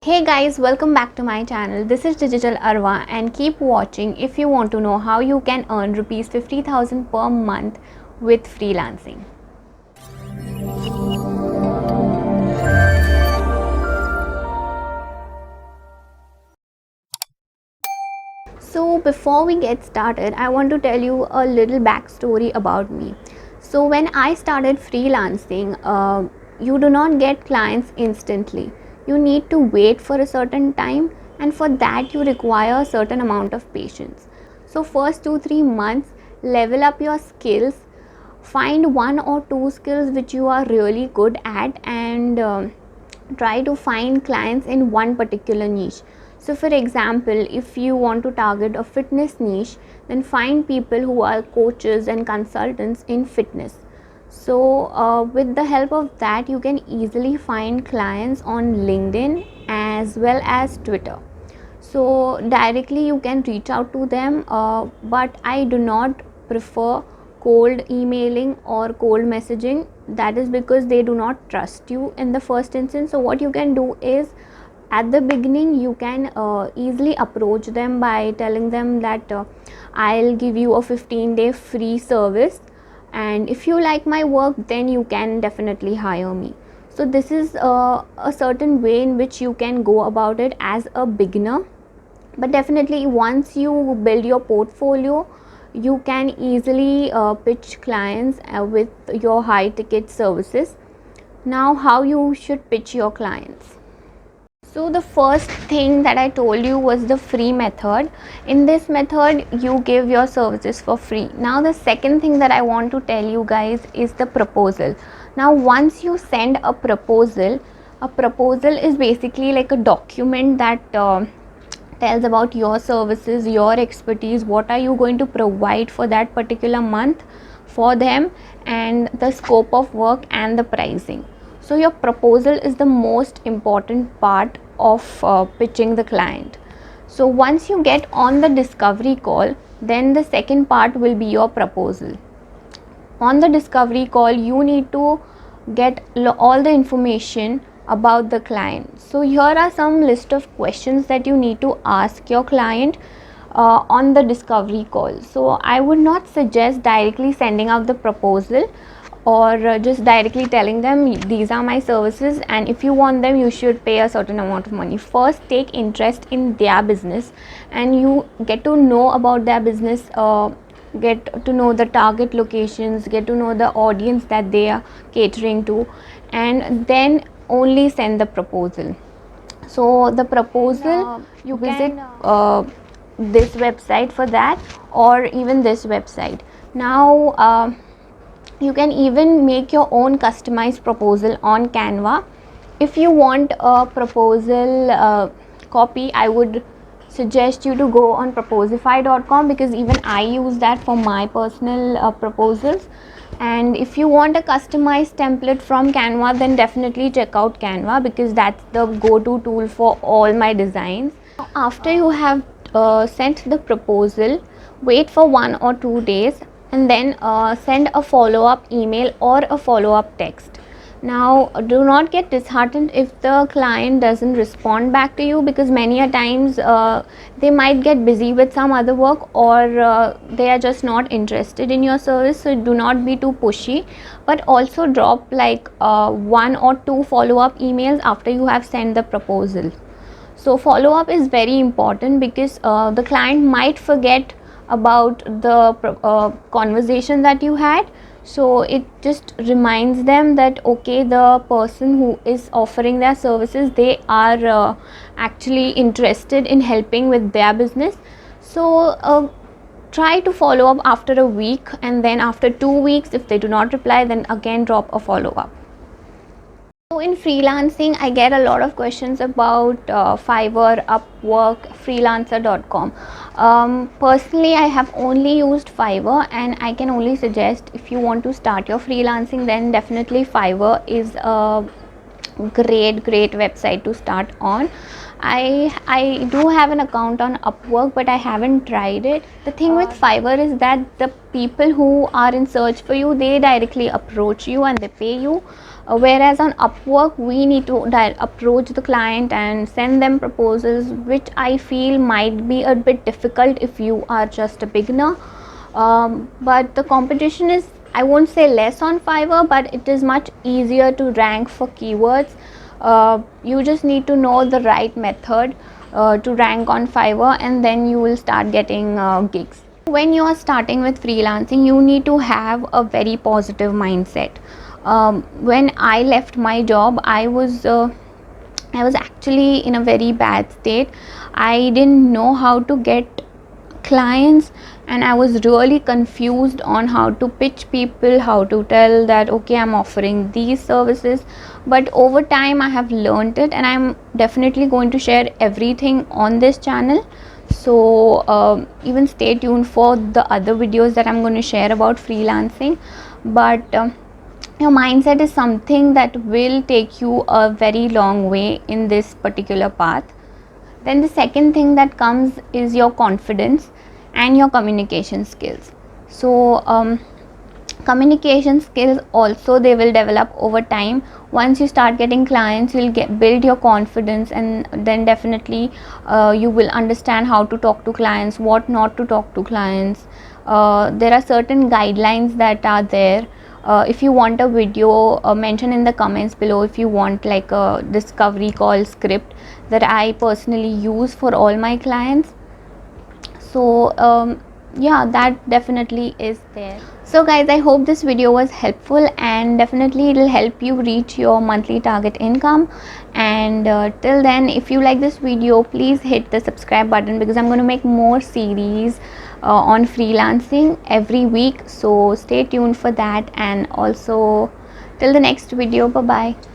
Hey guys, welcome back to my channel. This is Digital Arwa and keep watching if you want to know how you can earn rupees 50,000 per month with freelancing. So before we get started, I want to tell you a little backstory about me. So when I started freelancing, you do not get clients instantly. You need to wait for a certain time, and for that you require a certain amount of patience. So first 2-3 months, level up your skills, find one or two skills which you are really good at, and try to find clients in one particular niche. So for example, if you want to target a fitness niche, then find people who are coaches and consultants in fitness. So with the help of that, you can easily find clients on LinkedIn as well as Twitter. So directly you can reach out to them, but I do not prefer cold emailing or cold messaging. That is because they do not trust you in the first instance. So what you can do is, at the beginning you can easily approach them by telling them that I'll give you a 15-day free service, and if you like my work, then you can definitely hire me. So this is a certain way in which you can go about it as a beginner, but definitely once you build your portfolio, you can easily pitch clients with your high ticket services. Now, how you should pitch your clients? So the first thing that I told you was the free method. In this method, you give your services for free. Now the second thing that I want to tell you guys is the proposal. Now once you send a proposal is basically like a document that tells about your services, your expertise, what are you going to provide for that particular month for them, and the scope of work and the pricing. So your proposal is the most important part of pitching the client. So once you get on the discovery call, then the second part will be your proposal. On the discovery call, you need to get all the information about the client. So here are some list of questions that you need to ask your client on the discovery call. So I would not suggest directly sending out the proposal or just directly telling them these are my services, and if you want them, you should pay a certain amount of money. First take interest in their business and you get to know about their business, get to know the target locations, get to know the audience that they are catering to, and then only send the proposal. So the proposal, you visit this website for that, or even this website. Now you can even make your own customized proposal on Canva. If you want a proposal copy, I would suggest you to go on proposify.com, because even I use that for my personal proposals. And if you want a customized template from Canva, then definitely check out Canva, because that's the go-to tool for all my designs. After you have sent the proposal, wait for 1 or 2 days and then send a follow-up email or a follow-up text. Now do not get disheartened if the client doesn't respond back to you, because many a times they might get busy with some other work, or they are just not interested in your service. So do not be too pushy, but also drop like 1 or 2 follow-up emails after you have sent the proposal. So follow up is very important, because the client might forget about the conversation that you had. So it just reminds them that okay, the person who is offering their services, they are actually interested in helping with their business. So try to follow up after a week, and then after 2 weeks, if they do not reply, then again drop a follow up. So in freelancing, I get a lot of questions about Fiverr, Upwork, Freelancer.com. Personally, I have only used Fiverr, and I can only suggest, if you want to start your freelancing, then definitely Fiverr is a great website to start on. I do have an account on Upwork, but I haven't tried it. The thing with Fiverr is that the people who are in search for you, they directly approach you and they pay you. Whereas on Upwork, we need to approach the client and send them proposals, which I feel might be a bit difficult if you are just a beginner. But the competition is, I won't say less on Fiverr, but it is much easier to rank for keywords. You just need to know the right method to rank on Fiverr, and then you will start getting gigs. When you are starting with freelancing, you need to have a very positive mindset. When I left my job, I was actually in a very bad state. I didn't know how to get clients, and I was really confused on how to pitch people, how to tell that okay, I'm offering these services. But over time I have learned it, and I'm definitely going to share everything on this channel. So even stay tuned for the other videos that I'm going to share about freelancing. But your mindset is something that will take you a very long way in this particular path. Then the second thing that comes is your confidence and your communication skills. So communication skills also, they will develop over time. Once you start getting clients, you'll build your confidence, and then definitely you will understand how to talk to clients, what not to talk to clients. There are certain guidelines that are there. If you want a video, mention in the comments below if you want like a discovery call script that I personally use for all my clients. So yeah, that definitely is there. So guys, I hope this video was helpful, and definitely it will help you reach your monthly target income. And till then, if you like this video, please hit the subscribe button, because I'm going to make more series on freelancing every week. So stay tuned for that, and also till the next video, bye bye.